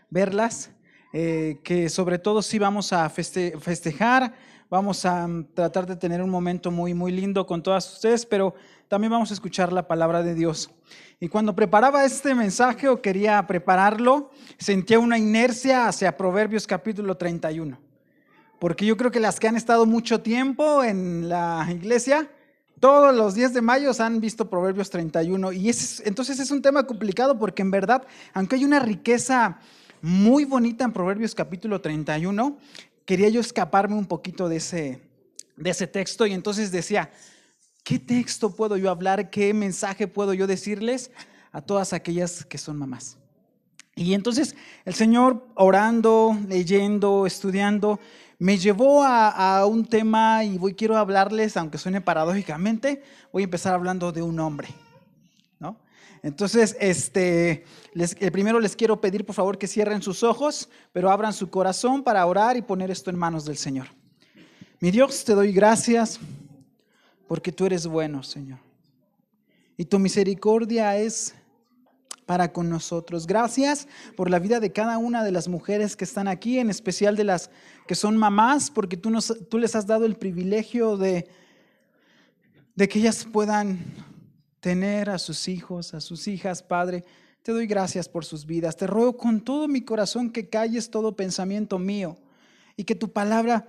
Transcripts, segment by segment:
verlas, que sobre todo sí vamos a festejar, vamos a tratar de tener un momento muy, muy lindo con todas ustedes, pero también vamos a escuchar la palabra de Dios. Y cuando preparaba este mensaje o quería prepararlo, sentía una inercia hacia Proverbios capítulo 31. Porque yo creo que las que han estado mucho tiempo en la iglesia, todos los 10 de mayo han visto Proverbios 31. Y entonces es un tema complicado porque en verdad, aunque hay una riqueza muy bonita en Proverbios capítulo 31, quería yo escaparme un poquito de ese texto. Y entonces decía, ¿qué texto puedo yo hablar? ¿Qué mensaje puedo yo decirles a todas aquellas que son mamás? Y entonces el Señor, orando, leyendo, estudiando, me llevó a un tema y quiero hablarles, aunque suene paradójicamente, voy a empezar hablando de un hombre, ¿no? Entonces, primero les quiero pedir por favor que cierren sus ojos, pero abran su corazón para orar y poner esto en manos del Señor. Mi Dios, te doy gracias porque tú eres bueno, Señor, y tu misericordia es para con nosotros. Gracias por la vida de cada una de las mujeres que están aquí, en especial de las que son mamás, porque tú les has dado el privilegio de que ellas puedan tener a sus hijos, a sus hijas, Padre. Te doy gracias por sus vidas. Te ruego con todo mi corazón que calles todo pensamiento mío y que tu palabra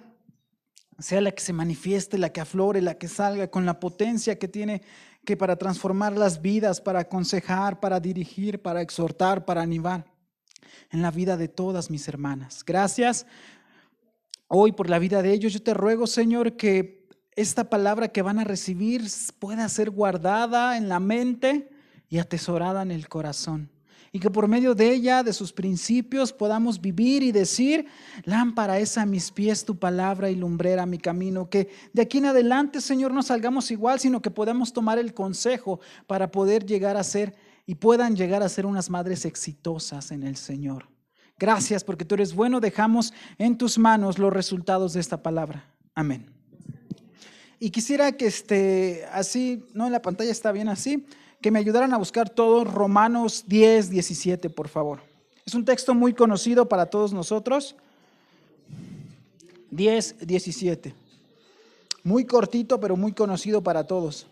sea la que se manifieste, la que aflore, la que salga con la potencia que tiene que para transformar las vidas, para aconsejar, para dirigir, para exhortar, para animar en la vida de todas mis hermanas. Gracias hoy por la vida de ellos. Yo te ruego, Señor, que esta palabra que van a recibir pueda ser guardada en la mente y atesorada en el corazón. Y que por medio de ella, de sus principios, podamos vivir y decir, lámpara es a mis pies tu palabra y lumbrera mi camino. Que de aquí en adelante, Señor, no salgamos igual, sino que podamos tomar el consejo para poder llegar a ser y puedan llegar a ser unas madres exitosas en el Señor. Gracias porque tú eres bueno. Dejamos en tus manos los resultados de esta palabra. Amén. Y quisiera que así, no, en la pantalla está bien así, que me ayudaran a buscar todos Romanos 10, 17, por favor. Es un texto muy conocido para todos nosotros. 10, 17. Muy cortito, pero muy conocido para todos.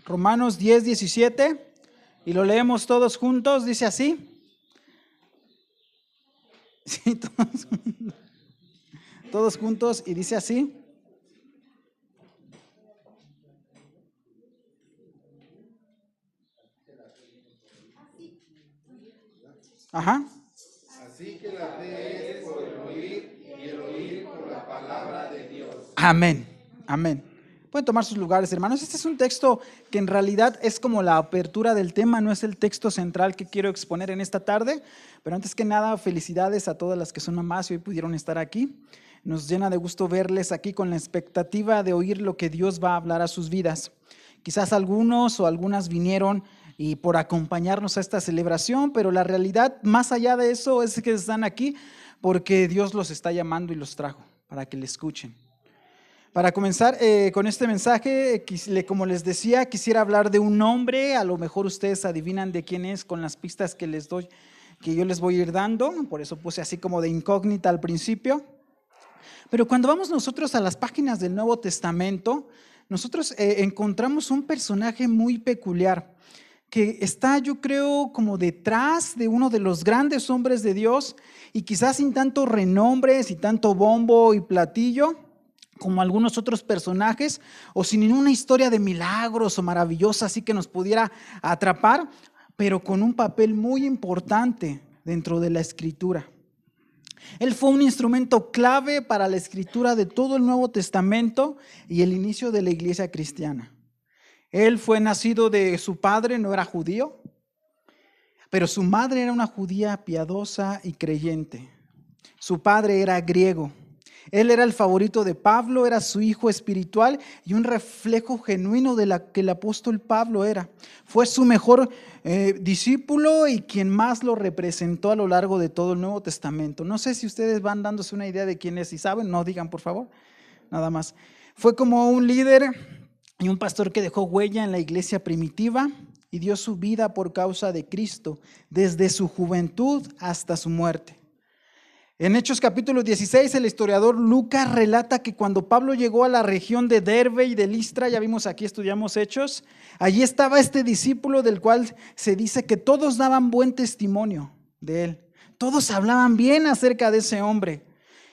Romanos 10, 17. Y lo leemos todos juntos. Dice así. Sí, todos juntos. Y dice así. Ajá. Así que la fe es por el oír y el oír por la palabra de Dios. Amén, amén. Pueden tomar sus lugares, hermanos. Este es un texto que en realidad es como la apertura del tema, no es el texto central que quiero exponer en esta tarde, pero antes que nada, felicidades a todas las que son mamás y hoy pudieron estar aquí. Nos llena de gusto verles aquí con la expectativa de oír lo que Dios va a hablar a sus vidas. Quizás algunos o algunas vinieron y por acompañarnos a esta celebración, pero la realidad más allá de eso es que están aquí porque Dios los está llamando y los trajo para que le escuchen. Para comenzar con este mensaje, como les decía, quisiera hablar de un hombre. A lo mejor ustedes adivinan de quién es con las pistas que les doy, que yo les voy a ir dando. Por eso puse así como de incógnita al principio. Pero cuando vamos nosotros a las páginas del Nuevo Testamento, nosotros encontramos un personaje muy peculiar que está, yo creo, como detrás de uno de los grandes hombres de Dios y quizás sin tanto renombre, sin tanto bombo y platillo como algunos otros personajes, o sin ninguna historia de milagros o maravillosa así que nos pudiera atrapar, pero con un papel muy importante dentro de la Escritura. Él fue un instrumento clave para la escritura de todo el Nuevo Testamento y el inicio de la iglesia cristiana. Él fue nacido de su padre, no era judío, pero su madre era una judía piadosa y creyente. Su padre era griego. Él era el favorito de Pablo, era su hijo espiritual y un reflejo genuino de la que el apóstol Pablo era. Fue su mejor discípulo y quien más lo representó a lo largo de todo el Nuevo Testamento. No sé si ustedes van dándose una idea de quién es y saben, no digan por favor, nada más. Fue como un líder y un pastor que dejó huella en la iglesia primitiva y dio su vida por causa de Cristo, desde su juventud hasta su muerte. En Hechos capítulo 16, el historiador Lucas relata que cuando Pablo llegó a la región de Derbe y de Listra, ya vimos aquí, estudiamos Hechos, allí estaba este discípulo del cual se dice que todos daban buen testimonio de él. Todos hablaban bien acerca de ese hombre.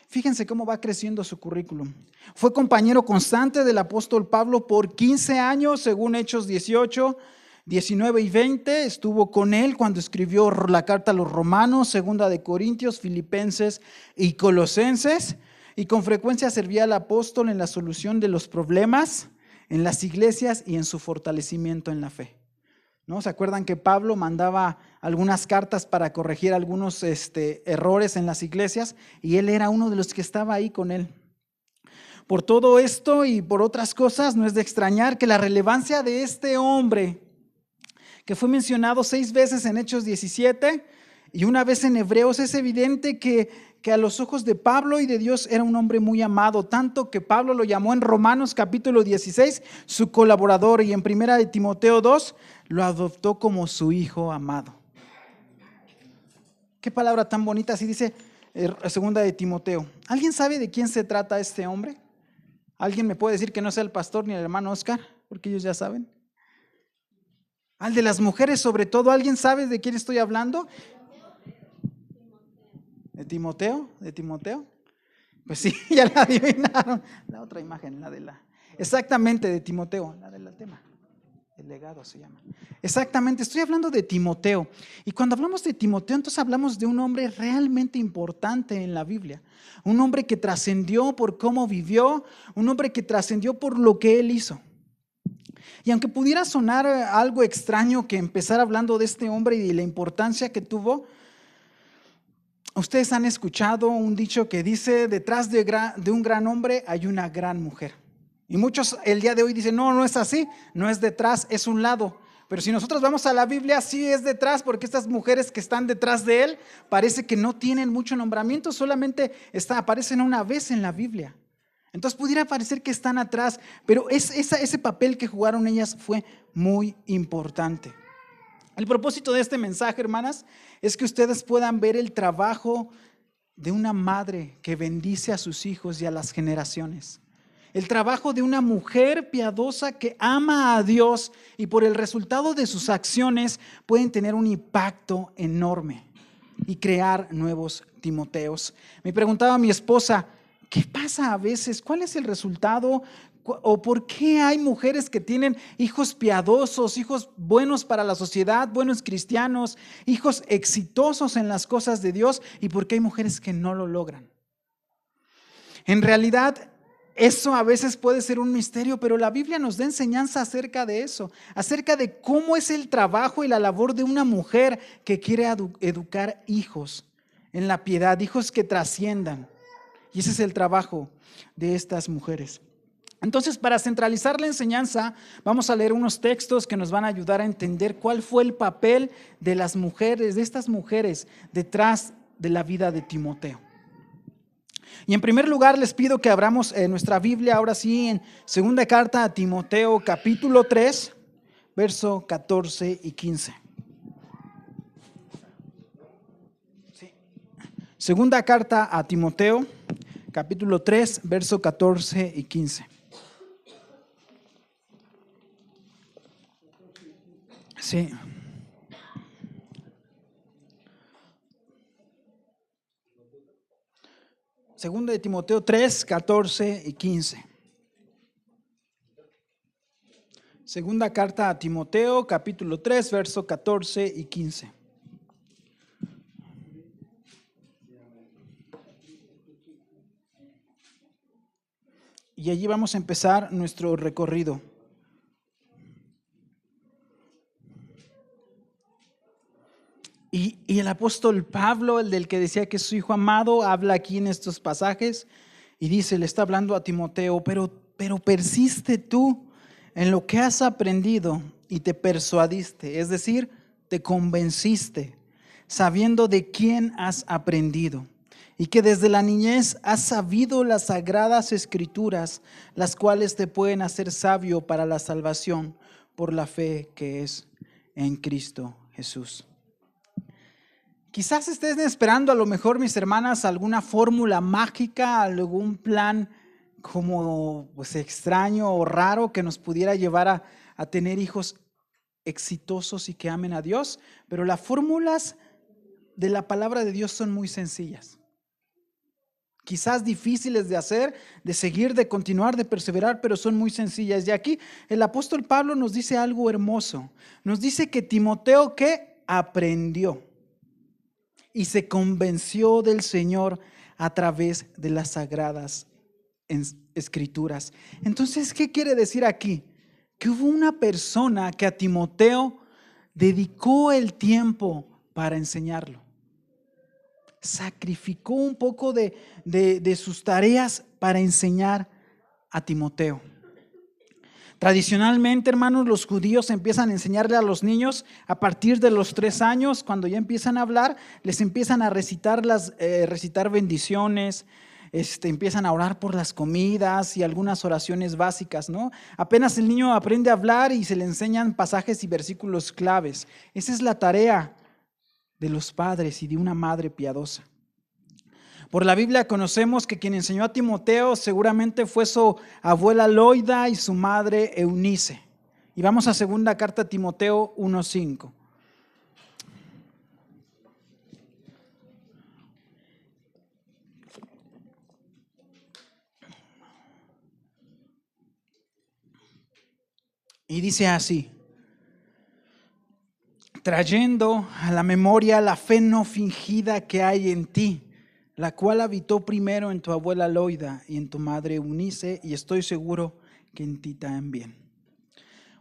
Fíjense cómo va creciendo su currículum. Fue compañero constante del apóstol Pablo por 15 años, según Hechos 18, 19 y 20, estuvo con él cuando escribió la carta a los Romanos, segunda de Corintios, Filipenses y Colosenses, y con frecuencia servía al apóstol en la solución de los problemas en las iglesias y en su fortalecimiento en la fe. ¿No? ¿Se acuerdan que Pablo mandaba algunas cartas para corregir algunos errores en las iglesias? Y él era uno de los que estaba ahí con él. Por todo esto y por otras cosas, no es de extrañar que la relevancia de este hombre, que fue mencionado 6 veces en Hechos 17 y una vez en Hebreos, es evidente que a los ojos de Pablo y de Dios era un hombre muy amado, tanto que Pablo lo llamó en Romanos capítulo 16 su colaborador y en primera de Timoteo 2 lo adoptó como su hijo amado. Qué palabra tan bonita, así dice segunda de Timoteo. ¿Alguien sabe de quién se trata este hombre? ¿Alguien me puede decir que no sea el pastor ni el hermano Oscar? Porque ellos ya saben. Al de las mujeres sobre todo, ¿alguien sabe de quién estoy hablando? ¿De Timoteo? ¿De Timoteo? Pues sí, ya la adivinaron. La otra imagen, exactamente, de Timoteo, la del tema. El legado se llama. Exactamente, estoy hablando de Timoteo. Y cuando hablamos de Timoteo, entonces hablamos de un hombre realmente importante en la Biblia. Un hombre que trascendió por cómo vivió, un hombre que trascendió por lo que él hizo. Y aunque pudiera sonar algo extraño que empezar hablando de este hombre y de la importancia que tuvo, ustedes han escuchado un dicho que dice: detrás de un gran hombre hay una gran mujer. Y muchos el día de hoy dicen: no, no es así, no es detrás, es un lado. Pero si nosotros vamos a la Biblia, sí es detrás, porque estas mujeres que están detrás de él parece que no tienen mucho nombramiento, solamente aparecen una vez en la Biblia. Entonces pudiera parecer que están atrás, pero ese papel que jugaron ellas fue muy importante. El propósito de este mensaje, hermanas, es que ustedes puedan ver el trabajo de una madre que bendice a sus hijos y a las generaciones. El trabajo de una mujer piadosa que ama a Dios y por el resultado de sus acciones pueden tener un impacto enorme y crear nuevos Timoteos. Me preguntaba mi esposa: ¿qué pasa a veces? ¿Cuál es el resultado? ¿O por qué hay mujeres que tienen hijos piadosos, hijos buenos para la sociedad, buenos cristianos, hijos exitosos en las cosas de Dios? ¿Y por qué hay mujeres que no lo logran? En realidad, eso a veces puede ser un misterio, pero la Biblia nos da enseñanza acerca de eso, acerca de cómo es el trabajo y la labor de una mujer que quiere educar hijos en la piedad, hijos que trasciendan. Y ese es el trabajo de estas mujeres. Entonces, para centralizar la enseñanza, vamos a leer unos textos que nos van a ayudar a entender cuál fue el papel de las mujeres, de estas mujeres, detrás de la vida de Timoteo. Y en primer lugar, les pido que abramos nuestra Biblia, ahora sí, en segunda carta a Timoteo, capítulo 3, verso 14 y 15. Sí. Segunda carta a Timoteo, capítulo 3, verso 14 y 15. Sí. Segunda de Timoteo 3, 14 y 15. Segunda carta a Timoteo, capítulo 3, verso 14 y 15. Y allí vamos a empezar nuestro recorrido. Y el apóstol Pablo, el del que decía que es su hijo amado, habla aquí en estos pasajes Y dice, le está hablando a Timoteo, pero persiste tú en lo que has aprendido y te persuadiste, es decir, te convenciste, sabiendo de quién has aprendido y que desde la niñez has sabido las sagradas escrituras, las cuales te pueden hacer sabio para la salvación por la fe que es en Cristo Jesús. Quizás estén esperando a lo mejor, mis hermanas, alguna fórmula mágica, algún plan como pues extraño o raro que nos pudiera llevar a tener hijos exitosos y que amen a Dios, pero las fórmulas de la palabra de Dios son muy sencillas. Quizás difíciles de hacer, de seguir, de continuar, de perseverar, pero son muy sencillas. Y aquí el apóstol Pablo nos dice algo hermoso. Nos dice que Timoteo, ¿qué? Aprendió y se convenció del Señor a través de las sagradas escrituras. Entonces, ¿qué quiere decir aquí? Que hubo una persona que a Timoteo dedicó el tiempo para enseñarlo. Sacrificó un poco de sus tareas para enseñar a Timoteo. Tradicionalmente, hermanos, los judíos empiezan a enseñarle a los niños a partir de los 3 años. Cuando ya empiezan a hablar, les empiezan a recitar bendiciones, empiezan a orar por las comidas y algunas oraciones básicas, ¿no? Apenas el niño aprende a hablar y se le enseñan pasajes y versículos claves. Esa es la tarea de los padres y de una madre piadosa. Por la Biblia conocemos que quien enseñó a Timoteo seguramente fue su abuela Loida y su madre Eunice. Y vamos a segunda carta a Timoteo 1:5. Y dice así: trayendo a la memoria la fe no fingida que hay en ti, la cual habitó primero en tu abuela Loida y en tu madre Eunice, y estoy seguro que en ti también.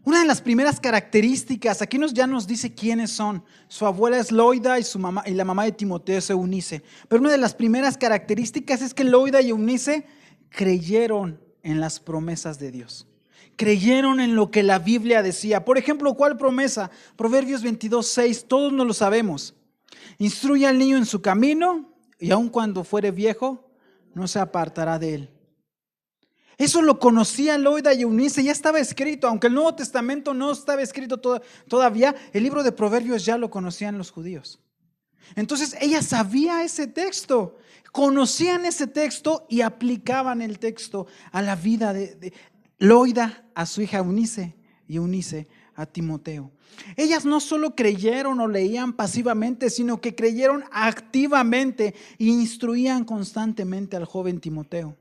Una de las primeras características, aquí ya nos dice quiénes son. Su abuela es Loida y su mamá, y la mamá de Timoteo es Eunice. Pero una de las primeras características es que Loida y Eunice creyeron en las promesas de Dios. Creyeron en lo que la Biblia decía. Por ejemplo, ¿cuál promesa? Proverbios 22:6, todos nos lo sabemos. Instruye al niño en su camino y aun cuando fuere viejo, no se apartará de él. Eso lo conocía Loida y Eunice, ya estaba escrito, aunque el Nuevo Testamento no estaba escrito todavía, el libro de Proverbios ya lo conocían los judíos. Entonces ella sabía ese texto, conocían ese texto y aplicaban el texto a la vida de Loida a su hija Eunice y Eunice a Timoteo. Ellas no solo creyeron o leían pasivamente, sino que creyeron activamente e instruían constantemente al joven Timoteo.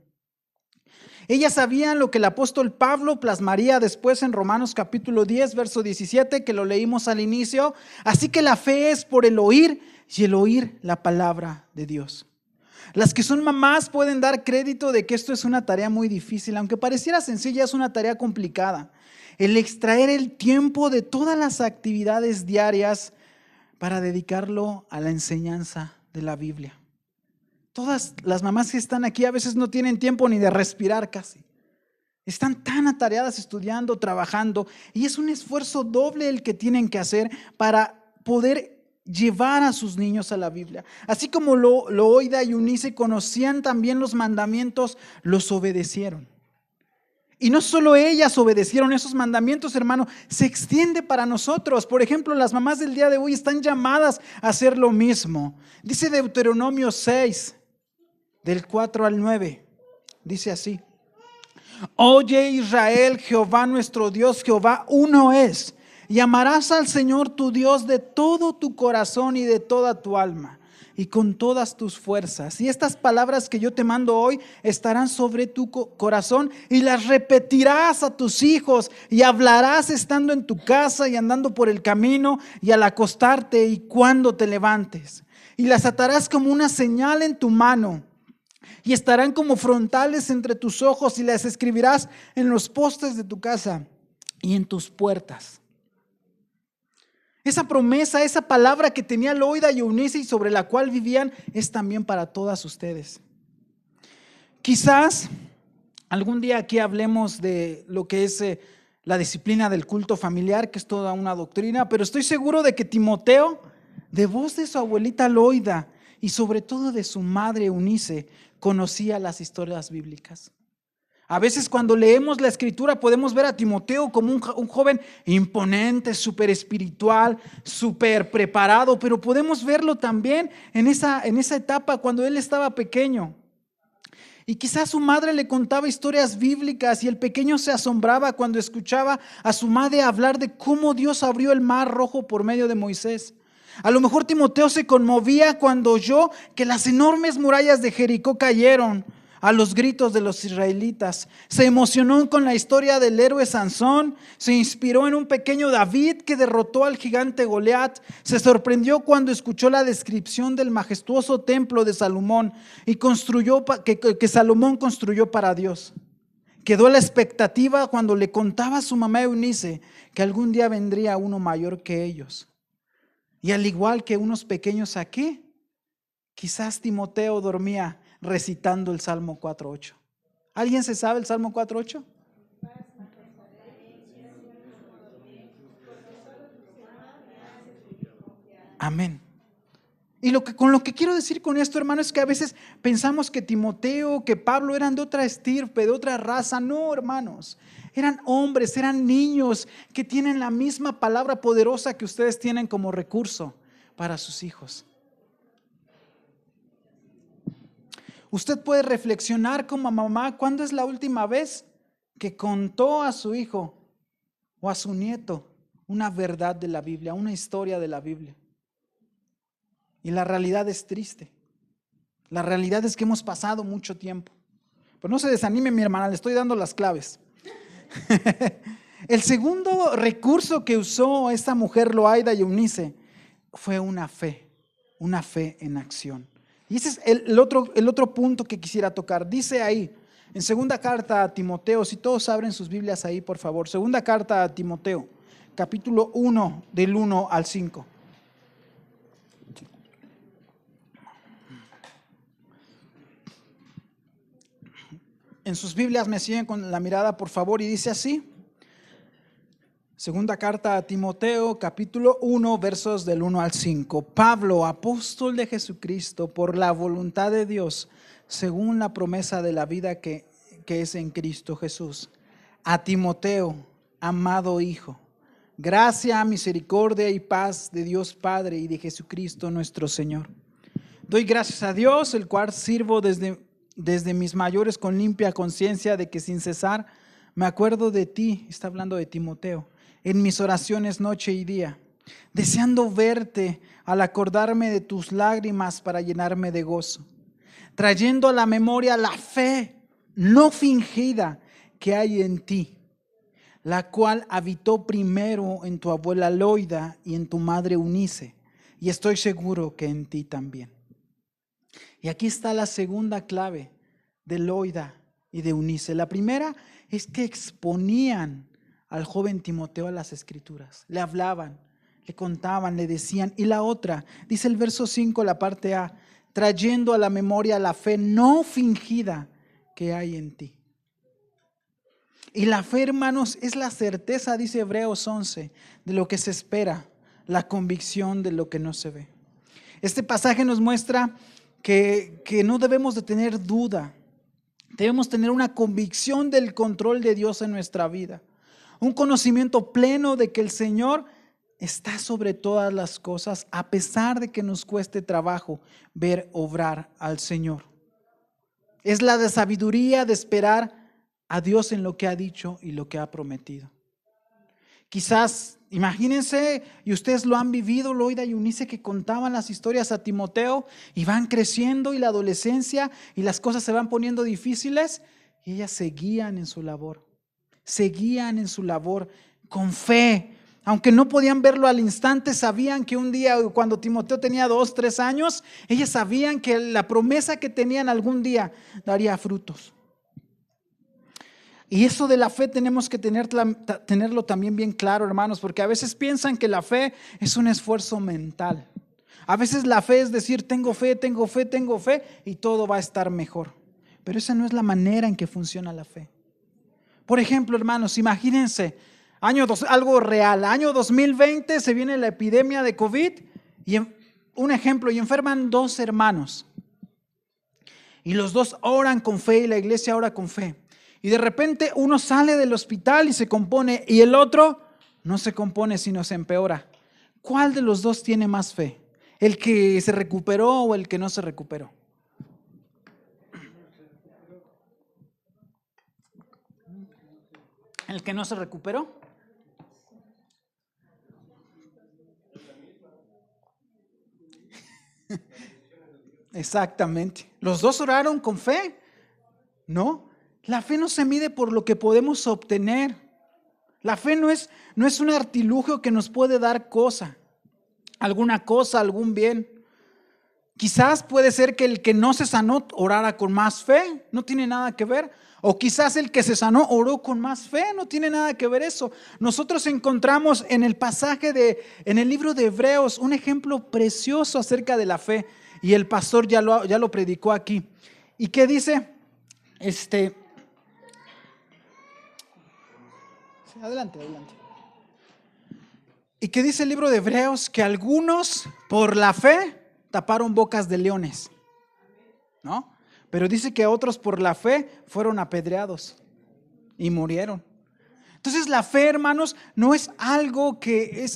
Ellas sabían lo que el apóstol Pablo plasmaría después en Romanos capítulo 10, verso 17, que lo leímos al inicio. Así que la fe es por el oír y el oír la palabra de Dios. Las que son mamás pueden dar crédito de que esto es una tarea muy difícil, aunque pareciera sencilla, es una tarea complicada. El extraer el tiempo de todas las actividades diarias para dedicarlo a la enseñanza de la Biblia. Todas las mamás que están aquí a veces no tienen tiempo ni de respirar casi. Están tan atareadas estudiando, trabajando, y es un esfuerzo doble el que tienen que hacer para poder llevar a sus niños a la Biblia. Así como Loida y Eunice conocían también los mandamientos, los obedecieron. Y no solo ellas obedecieron esos mandamientos, hermano, se extiende para nosotros. Por ejemplo, las mamás del día de hoy están llamadas a hacer lo mismo. Dice Deuteronomio 6, del 4 al 9, dice así: oye Israel, Jehová nuestro Dios, Jehová uno es, y amarás al Señor tu Dios de todo tu corazón y de toda tu alma y con todas tus fuerzas. Y estas palabras que yo te mando hoy estarán sobre tu corazón y las repetirás a tus hijos y hablarás estando en tu casa y andando por el camino y al acostarte y cuando te levantes. Y las atarás como una señal en tu mano y estarán como frontales entre tus ojos y las escribirás en los postes de tu casa y en tus puertas. Esa promesa, esa palabra que tenía Loida y Eunice y sobre la cual vivían es también para todas ustedes. Quizás algún día aquí hablemos de lo que es la disciplina del culto familiar, que es toda una doctrina, pero estoy seguro de que Timoteo, de voz de su abuelita Loida y sobre todo de su madre Eunice, conocía las historias bíblicas. A veces cuando leemos la escritura podemos ver a Timoteo como un joven imponente, súper espiritual, súper preparado, pero podemos verlo también en esa etapa cuando él estaba pequeño. Y quizás su madre le contaba historias bíblicas y el pequeño se asombraba cuando escuchaba a su madre hablar de cómo Dios abrió el mar rojo por medio de Moisés. A lo mejor Timoteo se conmovía cuando oyó que las enormes murallas de Jericó cayeron a los gritos de los israelitas. Se emocionó con la historia del héroe Sansón, se inspiró en un pequeño David que derrotó al gigante Goliat, se sorprendió cuando escuchó la descripción del majestuoso templo de Salomón y que Salomón construyó para Dios. Quedó a la expectativa cuando le contaba a su mamá Eunice que algún día vendría uno mayor que ellos. Y al igual que unos pequeños aquí, quizás Timoteo dormía recitando el Salmo 4:8. ¿Alguien se sabe el Salmo 4:8? Amén. Y con lo que quiero decir con esto, hermano, es que a veces pensamos que Timoteo, que Pablo eran de otra estirpe, de otra raza. No, hermanos, eran hombres, eran niños que tienen la misma palabra poderosa que ustedes tienen como recurso para sus hijos. Usted puede reflexionar como mamá, ¿cuándo es la última vez que contó a su hijo o a su nieto una verdad de la Biblia, una historia de la Biblia? Y la realidad es triste. La realidad es que hemos pasado mucho tiempo. Pero no se desanime, mi hermana, le estoy dando las claves. El segundo recurso que usó esta mujer Loida y Eunice fue una fe en acción. Y ese es el otro punto que quisiera tocar. Dice ahí, en segunda carta a Timoteo, si todos abren sus Biblias ahí, por favor. Segunda carta a Timoteo, capítulo 1, del 1 al 5. En sus Biblias me siguen con la mirada, por favor, y dice así. Segunda carta a Timoteo, capítulo 1, versos del 1 al 5. Pablo, apóstol de Jesucristo, por la voluntad de Dios, según la promesa de la vida que es en Cristo Jesús. A Timoteo, amado hijo, gracia, misericordia y paz de Dios Padre y de Jesucristo nuestro Señor. Doy gracias a Dios, el cual sirvo desde mis mayores con limpia conciencia de que sin cesar me acuerdo de ti, está hablando de Timoteo, en mis oraciones noche y día, deseando verte al acordarme de tus lágrimas para llenarme de gozo, trayendo a la memoria la fe no fingida que hay en ti, la cual habitó primero en tu abuela Loida y en tu madre Eunice, y estoy seguro que en ti también. Y aquí está la segunda clave de Loida y de Eunice. La primera es que exponían al joven Timoteo a las escrituras, le hablaban, le contaban, le decían. Y la otra, dice el verso 5, la parte A, trayendo a la memoria la fe no fingida que hay en ti. Y la fe, hermanos, es la certeza, dice Hebreos 11, de lo que se espera, la convicción de lo que no se ve. Este pasaje nos muestra que no debemos de tener duda, debemos tener una convicción del control de Dios en nuestra vida. Un conocimiento pleno de que el Señor está sobre todas las cosas, a pesar de que nos cueste trabajo ver obrar al Señor. Es la de sabiduría de esperar a Dios en lo que ha dicho y lo que ha prometido. Quizás, imagínense, y ustedes lo han vivido, Loida y Eunice, que contaban las historias a Timoteo y van creciendo y la adolescencia y las cosas se van poniendo difíciles y ellas seguían en su labor con fe. Aunque no podían verlo al instante, sabían que un día, cuando Timoteo tenía 2, 3 años, ellas sabían que la promesa que tenían algún día daría frutos. Y eso de la fe tenemos que tenerlo también bien claro, hermanos, porque a veces piensan que la fe es un esfuerzo mental. A veces la fe es decir, tengo fe, y todo va a estar mejor. pero esa no es la manera en que funciona la fe. Por ejemplo, hermanos, imagínense, algo real, año 2020 se viene la epidemia de COVID y un ejemplo, y enferman 2 hermanos. Y los 2 oran con fe y la iglesia ora con fe. Y de repente uno sale del hospital y se compone y el otro no se compone sino se empeora. ¿Cuál de los 2 tiene más fe? ¿El que se recuperó o el que no se recuperó? ¿El que no se recuperó? Exactamente. Los 2 oraron con fe, ¿no? La fe no se mide por lo que podemos obtener. La fe no es un artilugio que nos puede dar alguna cosa, algún bien. Quizás puede ser que el que no se sanó orara con más fe, no tiene nada que ver. O quizás el que se sanó oró con más fe, no tiene nada que ver eso. Nosotros encontramos en el pasaje en el libro de Hebreos un ejemplo precioso acerca de la fe. Y el pastor ya lo predicó aquí. ¿Y qué dice? Adelante. ¿Y qué dice el libro de Hebreos? Que algunos por la fe taparon bocas de leones, ¿no? Pero dice que otros por la fe fueron apedreados y murieron. Entonces la fe, hermanos, no es algo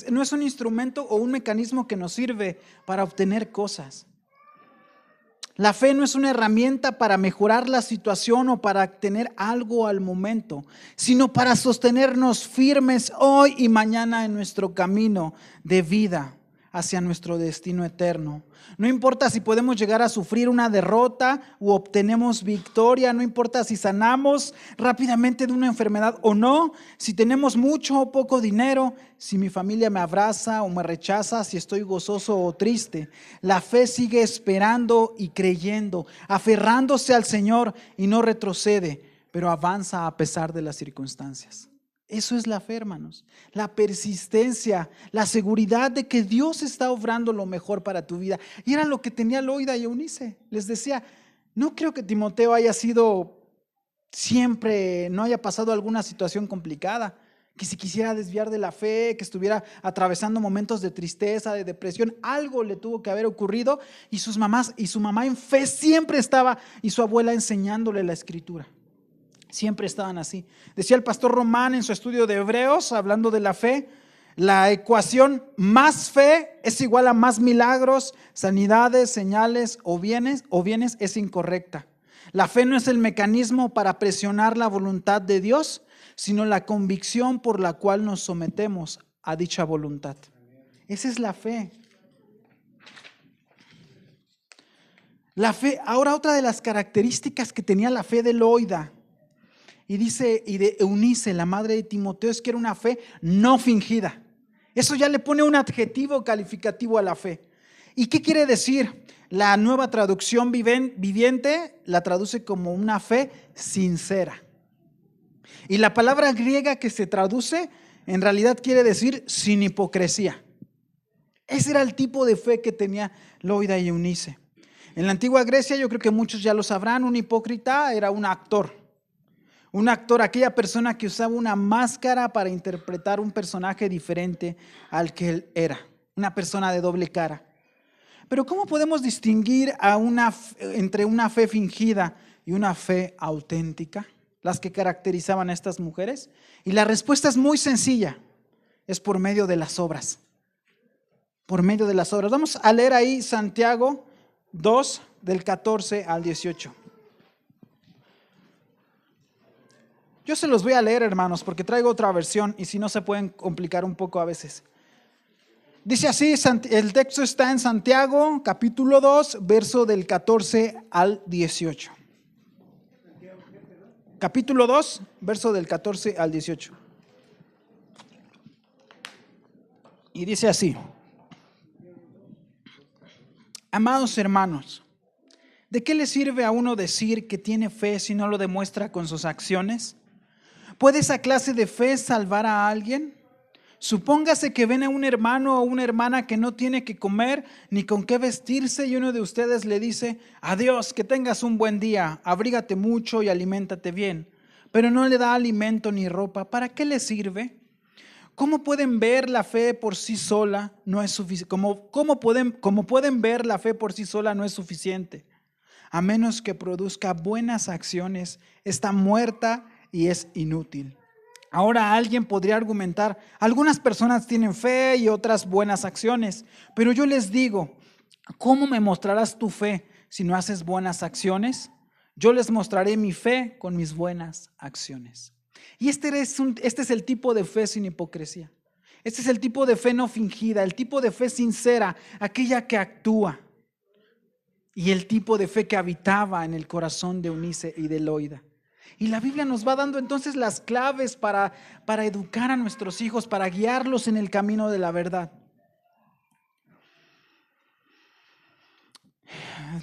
no es un instrumento o un mecanismo que nos sirve para obtener cosas. La fe no es una herramienta para mejorar la situación o para tener algo al momento, sino para sostenernos firmes hoy y mañana en nuestro camino de vida hacia nuestro destino eterno. No importa si podemos llegar a sufrir una derrota o obtenemos victoria, no importa si sanamos rápidamente de una enfermedad o no, si tenemos mucho o poco dinero, si mi familia me abraza o me rechaza, si estoy gozoso o triste. La fe sigue esperando y creyendo, aferrándose al Señor y no retrocede, pero avanza a pesar de las circunstancias. Eso es la fe, hermanos, la persistencia, la seguridad de que Dios está obrando lo mejor para tu vida. Y era lo que tenía Loida y Eunice. Les decía, no creo que Timoteo haya sido siempre, no haya pasado alguna situación complicada, que se quisiera desviar de la fe, que estuviera atravesando momentos de tristeza, de depresión. Algo le tuvo que haber ocurrido y su mamá en fe siempre estaba, y su abuela enseñándole la escritura. Siempre estaban así. Decía el pastor Román en su estudio de Hebreos, hablando de la fe, la ecuación más fe es igual a más milagros, sanidades, señales o bienes es incorrecta. La fe no es el mecanismo para presionar la voluntad de Dios, sino la convicción por la cual nos sometemos a dicha voluntad. Esa es la fe. La fe, ahora otra de las características que tenía la fe de Loida, y de Eunice, la madre de Timoteo, es que era una fe no fingida. Eso ya le pone un adjetivo calificativo a la fe. ¿Y qué quiere decir? La Nueva Traducción Viviente la traduce como una fe sincera. Y la palabra griega que se traduce en realidad quiere decir sin hipocresía. Ese era el tipo de fe que tenía Loida y Eunice. En la antigua Grecia, yo creo que muchos ya lo sabrán, un hipócrita era un actor. Un actor, aquella persona que usaba una máscara para interpretar un personaje diferente al que él era, una persona de doble cara. Pero ¿cómo podemos distinguir entre una fe fingida y una fe auténtica? Las que caracterizaban a estas mujeres. Y la respuesta es muy sencilla, es por medio de las obras. Por medio de las obras. Vamos a leer ahí Santiago 2, del 14 al 18. Yo se los voy a leer, hermanos, porque traigo otra versión y si no se pueden complicar un poco a veces. Dice así, el texto está en Santiago, capítulo 2, verso del 14 al 18. Capítulo 2, verso del 14 al 18. Y dice así: Amados hermanos, ¿de qué le sirve a uno decir que tiene fe si no lo demuestra con sus acciones? ¿Puede esa clase de fe salvar a alguien? Supóngase que ven a un hermano o una hermana que no tiene que comer ni con qué vestirse y uno de ustedes le dice: adiós, que tengas un buen día, abrígate mucho y aliméntate bien, pero no le da alimento ni ropa. ¿Para qué le sirve? ¿Cómo pueden ver la fe por sí sola no es suficiente? ¿Cómo pueden ver la fe por sí sola no es suficiente? A menos que produzca buenas acciones, está muerta y es inútil. Ahora alguien podría argumentar: algunas personas tienen fe y otras buenas acciones, pero yo les digo, ¿cómo me mostrarás tu fe si no haces buenas acciones? Yo les mostraré mi fe con mis buenas acciones. Y este es el tipo de fe sin hipocresía. Este es el tipo de fe no fingida, el tipo de fe sincera, aquella que actúa. Y el tipo de fe que habitaba en el corazón de Eunice y de Loida. Y la Biblia nos va dando entonces las claves para educar a nuestros hijos, para guiarlos en el camino de la verdad.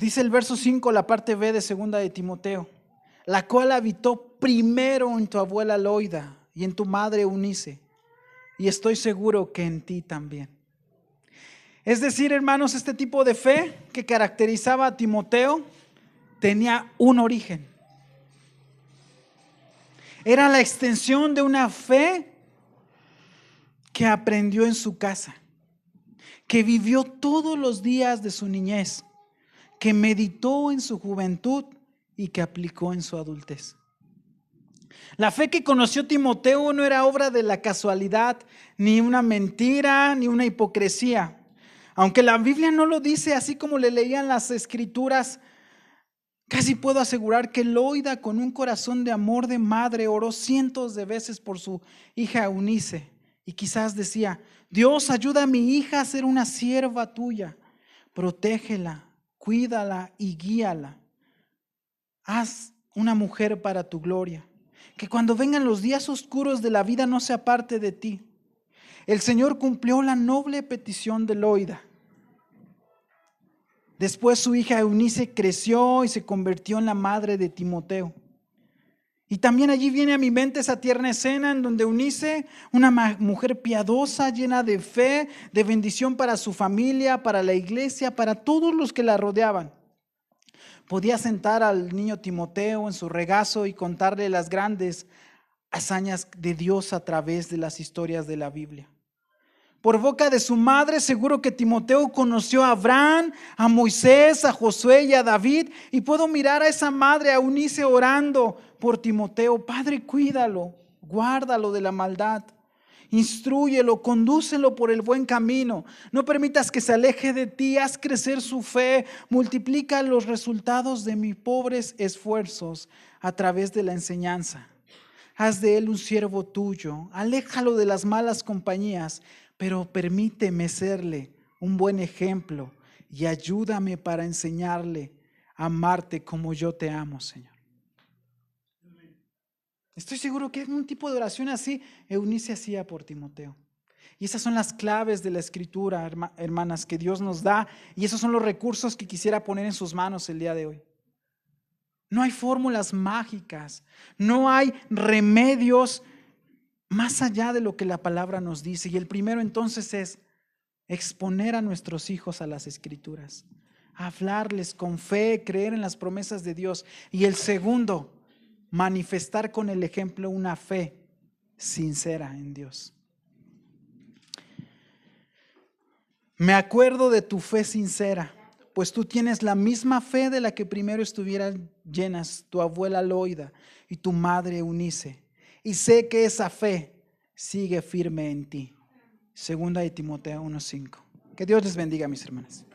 Dice el verso 5, la parte B de 2 de Timoteo: la cual habitó primero en tu abuela Loida y en tu madre Eunice, y estoy seguro que en ti también. Es decir, hermanos, este tipo de fe que caracterizaba a Timoteo tenía un origen. Era la extensión de una fe que aprendió en su casa, que vivió todos los días de su niñez, que meditó en su juventud y que aplicó en su adultez. La fe que conoció Timoteo no era obra de la casualidad, ni una mentira, ni una hipocresía. Aunque la Biblia no lo dice así como le leían las escrituras, casi puedo asegurar que Loida, con un corazón de amor de madre, oró cientos de veces por su hija Eunice. Y quizás decía: Dios, ayuda a mi hija a ser una sierva tuya. Protégela, cuídala y guíala. Haz una mujer para tu gloria. Que cuando vengan los días oscuros de la vida no se aparte de ti. El Señor cumplió la noble petición de Loida. Después su hija Eunice creció y se convirtió en la madre de Timoteo. Y también allí viene a mi mente esa tierna escena en donde Eunice, una mujer piadosa, llena de fe, de bendición para su familia, para la iglesia, para todos los que la rodeaban, podía sentar al niño Timoteo en su regazo y contarle las grandes hazañas de Dios a través de las historias de la Biblia. Por boca de su madre, seguro que Timoteo conoció a Abraham, a Moisés, a Josué y a David. Y puedo mirar a esa madre, a Eunice, orando por Timoteo: Padre, cuídalo, guárdalo de la maldad, instrúyelo, condúcelo por el buen camino. No permitas que se aleje de ti, haz crecer su fe, multiplica los resultados de mis pobres esfuerzos a través de la enseñanza. Haz de él un siervo tuyo, aléjalo de las malas compañías, pero permíteme serle un buen ejemplo y ayúdame para enseñarle a amarte como yo te amo, Señor. Estoy seguro que un tipo de oración así Eunice hacía por Timoteo. Y esas son las claves de la Escritura, hermanas, que Dios nos da, y esos son los recursos que quisiera poner en sus manos el día de hoy. No hay fórmulas mágicas, no hay remedios más allá de lo que la palabra nos dice. Y el primero entonces es exponer a nuestros hijos a las Escrituras, hablarles con fe, creer en las promesas de Dios. Y el segundo, manifestar con el ejemplo una fe sincera en Dios. Me acuerdo de tu fe sincera, pues tú tienes la misma fe de la que primero estuvieran llenas tu abuela Loida y tu madre Eunice. Y sé que esa fe sigue firme en ti. 2 de Timoteo 1:5. Que Dios les bendiga, mis hermanas.